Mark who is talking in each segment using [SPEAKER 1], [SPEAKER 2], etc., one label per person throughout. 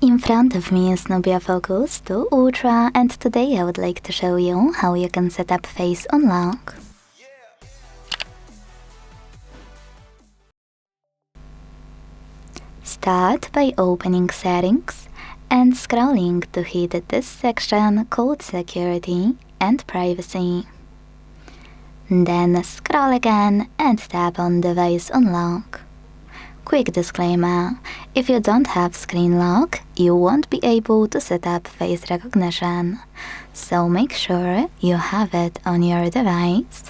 [SPEAKER 1] In front of me is NUBIA Focus 2 Ultra, and today I would like to show you how you can set up face unlock. Start by opening Settings and scrolling to hit this section called Security and Privacy. Then scroll again and tap on Device Unlock. Quick disclaimer, if you don't have screen lock, you won't be able to set up face recognition, so make sure you have it on your device.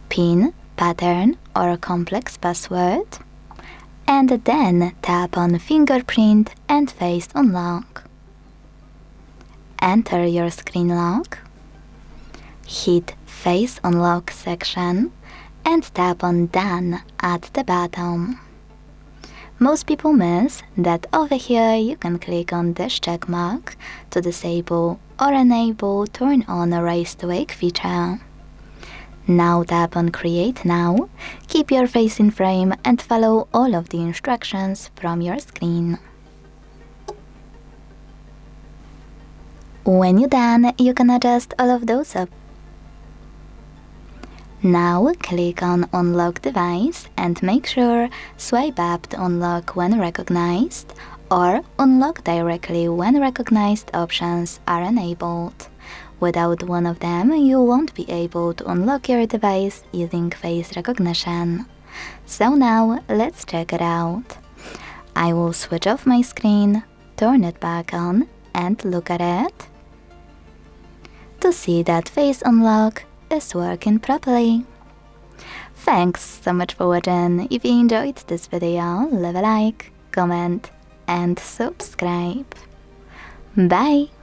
[SPEAKER 1] PIN, pattern or complex password, and then tap on Fingerprint and Face Unlock. Enter your screen lock, hit Face Unlock section, and tap on Done at the bottom. Most people miss that over here you can click on this check mark to disable or enable Turn on Erase to Wake feature. Now tap on Create Now, keep your face in frame and follow all of the instructions from your screen. When you're done, you can adjust all of those up. Now click on Unlock Device and make sure Swipe up to unlock when recognized or Unlock directly when recognized options are enabled. Without one of them, you won't be able to unlock your device using face recognition. So now let's check it out. I will switch off my screen, turn it back on and look at it to see that face unlock is working properly. Thanks so much for watching. If you enjoyed this video, leave a like, comment and subscribe. Bye!